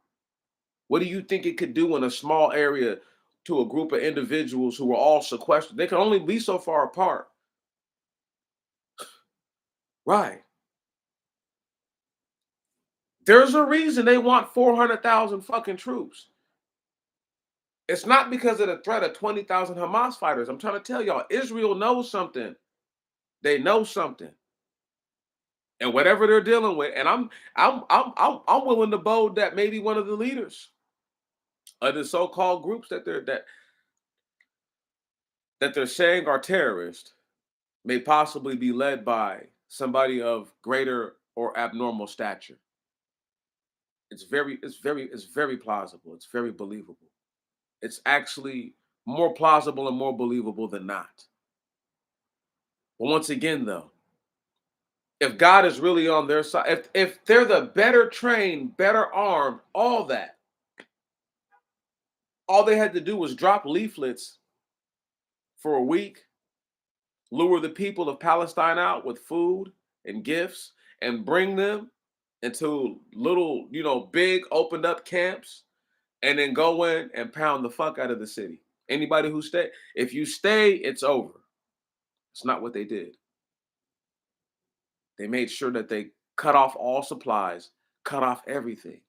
What do you think it could do in a small area to a group of individuals who are all sequestered? They can only be so far apart. Right. There's a reason they want 400,000 fucking troops. It's not because of the threat of 20,000 Hamas fighters. I'm trying to tell y'all, Israel knows something. They know something. And whatever they're dealing with, and I'm willing to bold that maybe one of the leaders of the so-called groups that they're saying are terrorists may possibly be led by somebody of greater or abnormal stature. It's very plausible. It's very believable. It's actually more plausible and more believable than not. But once again, though, if God is really on their side, if they're the better trained, better armed, all they had to do was drop leaflets for a week, lure the people of Palestine out with food and gifts, and bring them into little, big opened up camps, and then go in and pound the fuck out of the city. Anybody who stay, if you stay, it's over. It's not what they did. They made sure that they cut off all supplies, cut off everything.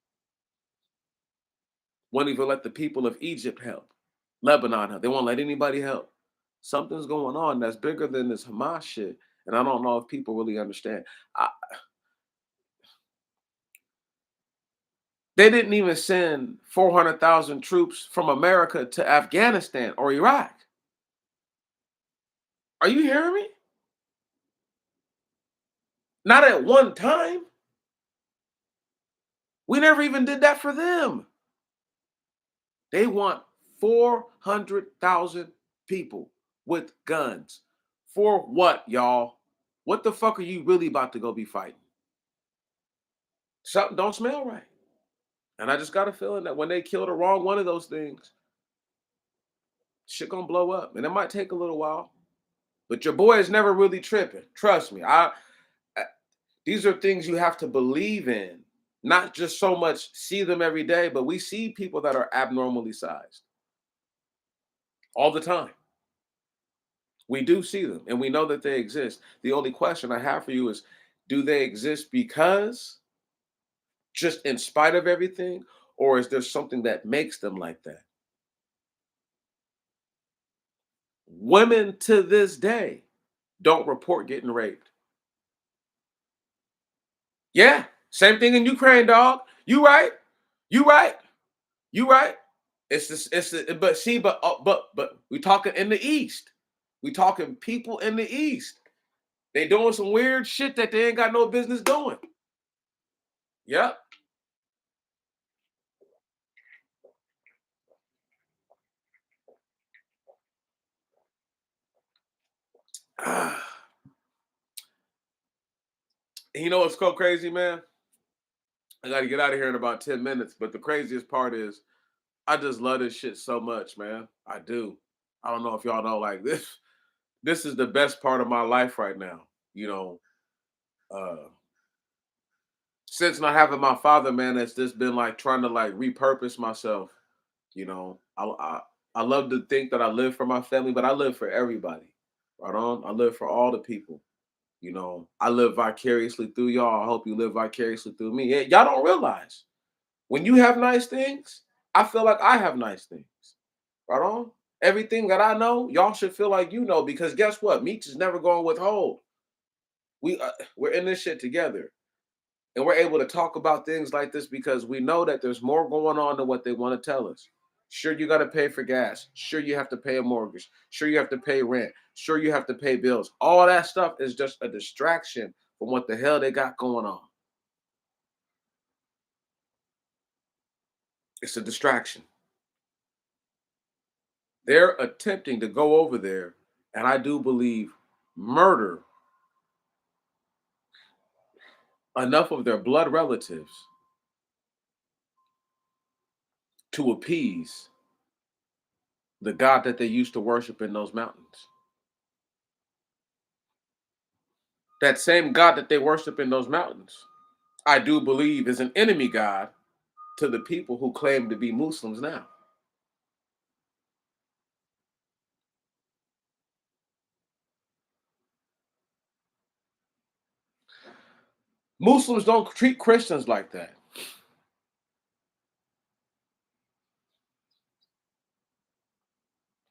Won't even let the people of Egypt help. Lebanon help. They won't let anybody help. Something's going on that's bigger than this Hamas shit. And I don't know if people really understand. I, they didn't even send 400,000 troops from America to Afghanistan or Iraq. Are you hearing me? Not at one time. We never even did that for them. They want 400,000 people with guns. For what, y'all? What the fuck are you really about to go be fighting? Something don't smell right. And I just got a feeling that when they kill the wrong one of those things, shit gonna blow up. And it might take a little while. But your boy is never really tripping. Trust me. I these are things you have to believe in. Not just so much see them every day, but we see people that are abnormally sized all the time. We do see them and we know that they exist. The only question I have for you is, do they exist because just in spite of everything, or is there something that makes them like that? Women to this day don't report getting raped. Yeah, same thing in Ukraine, dog. You right. You right. You right. It's this. It's the, but see, but we talking in the East. We talking people in the East. They doing some weird shit that they ain't got no business doing. Yep. You know what's so crazy, man? I got to get out of here in about 10 minutes. But the craziest part is, I just love this shit so much, man. I do. I don't know if y'all know, like this. This is the best part of my life right now. You know, uh, since not having my father, man, it's just been like trying to like repurpose myself. You know, I love to think that I live for my family, but I live for everybody. Right on. I live for all the people. You know, I live vicariously through y'all. I hope you live vicariously through me. Yeah, y'all don't realize when you have nice things, I feel like I have nice things. Right on. Everything that I know, y'all should feel like you know, because guess what? Meech is never going to withhold. We're in this shit together, and we're able to talk about things like this because we know that there's more going on than what they want to tell us. Sure, you got to pay for gas. Sure, you have to pay a mortgage. Sure, you have to pay rent. Sure, you have to pay bills. All that stuff is just a distraction from what the hell they got going on. It's a distraction. They're attempting to go over there, and I do believe murder enough of their blood relatives to appease the God that they used to worship in those mountains. That same God that they worship in those mountains, I do believe is an enemy God to the people who claim to be Muslims now. Muslims don't treat Christians like that.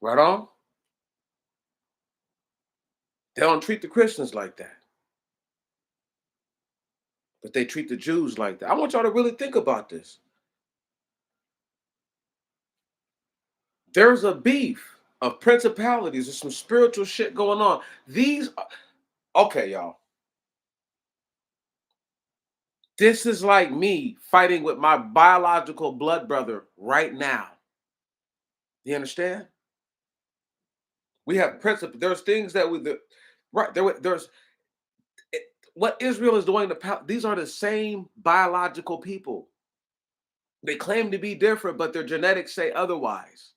Right on? They don't treat the Christians like that. But they treat the Jews like that. I want y'all to really think about this. There's a beef of principalities. There's some spiritual shit going on. Okay, y'all. This is like me fighting with my biological blood brother right now. You understand? We have principle. There's things that right there's it, what Israel is doing. These are the same biological people. They claim to be different, but their genetics say otherwise.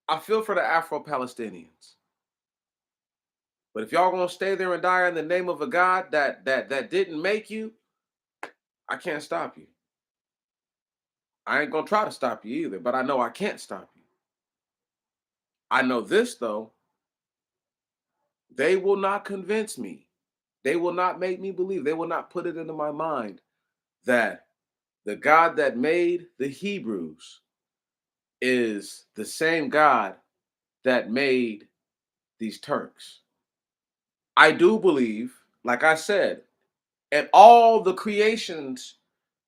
I feel for the Afro-Palestinians. But if y'all gonna stay there and die in the name of a God that didn't make you, I can't stop you. I ain't gonna try to stop you either, but I know I can't stop you. I know this though, they will not convince me. They will not make me believe. They will not put it into my mind that the God that made the Hebrews is the same God that made these Turks. I do believe, like I said, and all the creations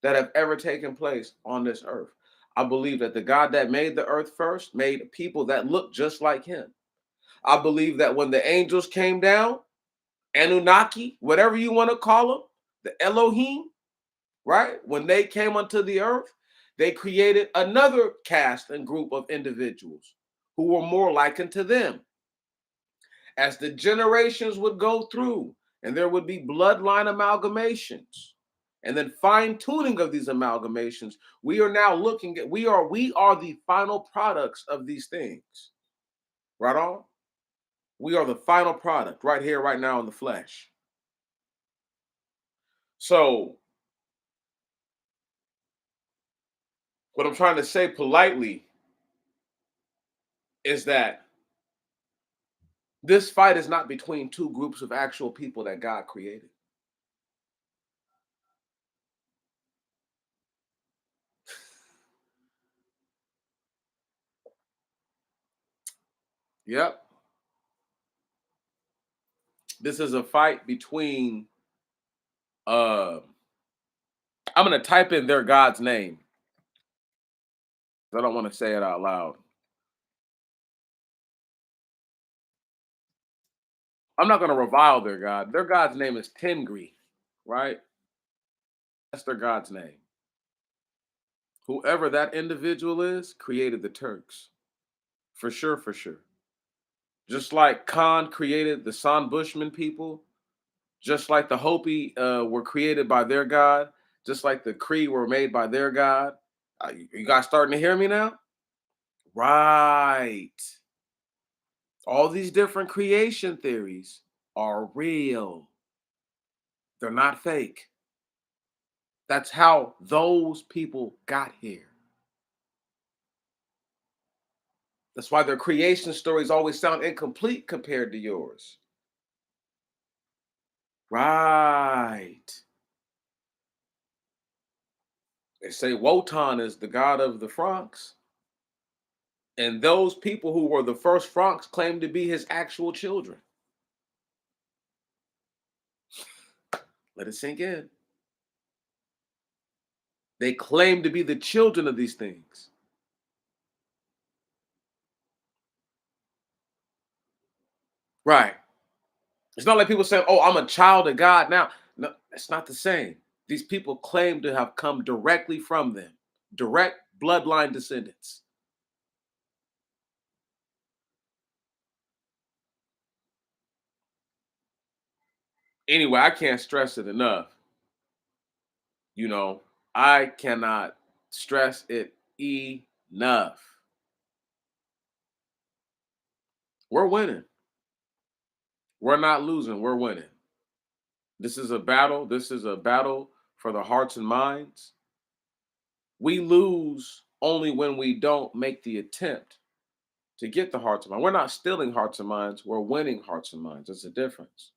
that have ever taken place on this earth. I believe that the God that made the earth first made people that look just like him. I believe that when the angels came down, Anunnaki, whatever you want to call them, the Elohim, right? When they came onto the earth, they created another caste and group of individuals who were more likened to them. As the generations would go through, and there would be bloodline amalgamations, and then fine tuning of these amalgamations, we are now looking at we are the final products of these things. Right on? We are the final product right here, right now in the flesh. So, what I'm trying to say politely is that this fight is not between two groups of actual people that God created. Yep. This is a fight between uh I'm gonna type in their God's name. I don't want to say it out loud. I'm not gonna revile their God. Their God's name is Tengri, right? That's their God's name. Whoever that individual is created the Turks. For sure, for sure. Just like Khan created the San Bushman people, just like the Hopi were created by their God, just like the Cree were made by their God. You guys starting to hear me now? Right. All these different creation theories are real. They're not fake. That's how those people got here. That's why their creation stories always sound incomplete compared to yours. Right. They say Wotan is the god of the Franks. And those people who were the first Franks claim to be his actual children. Let it sink in. They claim to be the children of these things. Right. It's not like people saying, oh, I'm a child of God now. No, it's not the same. These people claim to have come directly from them, direct bloodline descendants. Anyway, I can't stress it enough. You know, I cannot stress it enough. We're winning. We're not losing. We're winning. This is a battle. This is a battle for the hearts and minds. We lose only when we don't make the attempt to get the hearts and minds. We're not stealing hearts and minds. We're winning hearts and minds. There's a difference.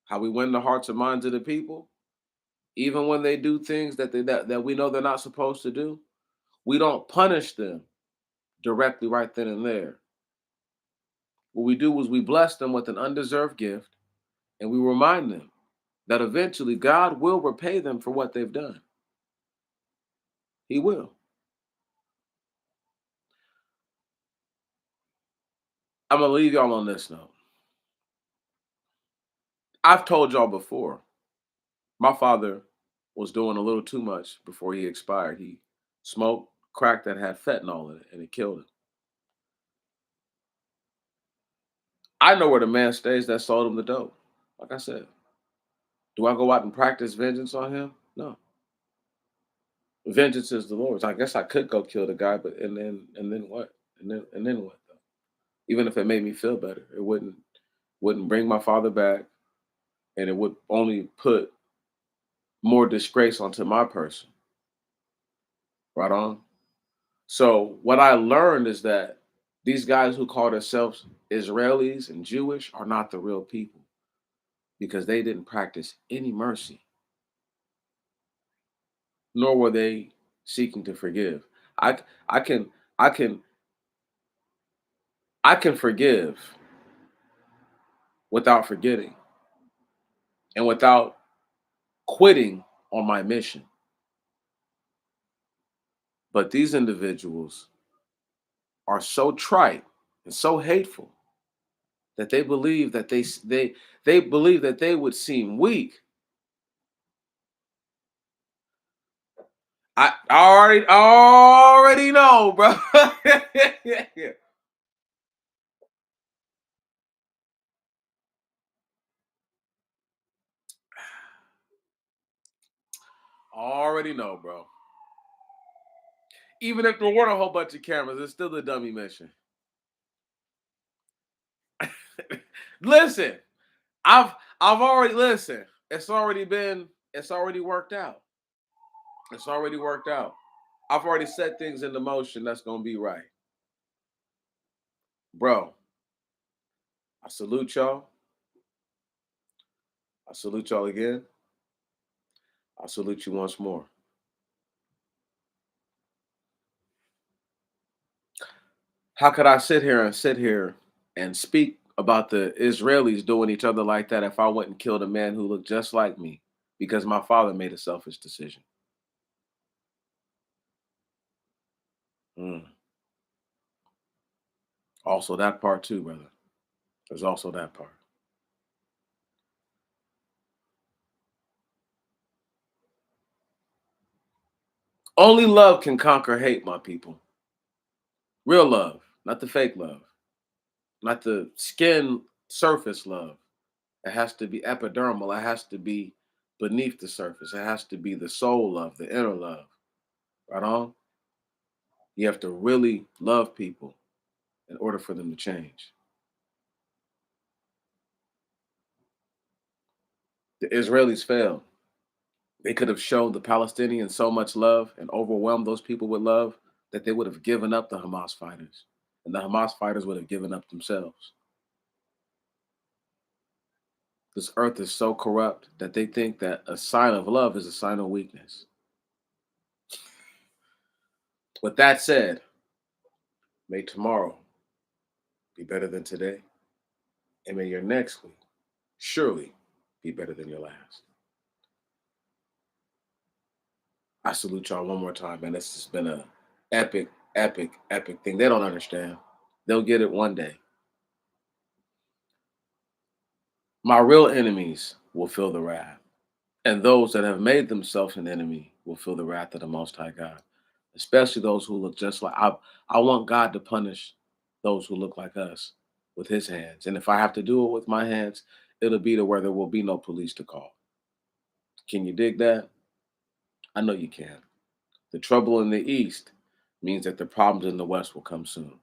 How we win the hearts and minds of the people, even when they do things that we know they're not supposed to do, we don't punish them directly right then and there. What we do is we bless them with an undeserved gift, and we remind them that eventually God will repay them for what they've done. He will. I'm gonna leave y'all on this note. I've told y'all before, my father was doing a little too much before he expired. He smoked crack that had fentanyl in it, and it killed him. I know where the man stays that sold him the dope. Like I said, do I go out and practice vengeance on him? No. Vengeance is the Lord's. I guess I could go kill the guy, but and then what? And then what though? Even if it made me feel better, it wouldn't bring my father back, and it would only put more disgrace onto my person. Right on. So what I learned is that these guys who call themselves Israelis and Jewish are not the real people because they didn't practice any mercy, nor were they seeking to forgive. I I can I can I can forgive without forgetting and without quitting on my mission. But these individuals are so trite and so hateful that they believe that they believe that they would seem weak. I already know, bro. Already know, bro. Even if there weren't a whole bunch of cameras, it's still a dummy mission. Listen, I've already listen. It's already worked out. It's already worked out. I've already set things into motion that's gonna be right. Bro, I salute y'all. I salute y'all again. I salute you once more. How could I sit here and speak about the Israelis doing each other like that if I wouldn't kill a man who looked just like me because my father made a selfish decision? Mm. Also, that part too, brother. There's also that part. Only love can conquer hate, my people. Real love, not the fake love, not the skin surface love. It has to be epidermal. It has to be beneath the surface. It has to be the soul love, the inner love. Right on? You have to really love people in order for them to change. The Israelis failed. They could have shown the Palestinians so much love and overwhelmed those people with love that they would have given up the Hamas fighters. And the Hamas fighters would have given up themselves. This earth is so corrupt that they think that a sign of love is a sign of weakness. With that said, may tomorrow be better than today, and may your next week surely be better than your last. I salute y'all one more time, man. This has been a epic, epic, epic thing. They don't understand. They'll get it one day. My real enemies will feel the wrath, and those that have made themselves an enemy will feel the wrath of the Most High God, especially those who look just like I want God to punish those who look like us with His hands, and if I have to do it with my hands, it'll be to where there will be no police to call. Can you dig that? I know you can. The trouble in the East means that the problems in the West will come soon.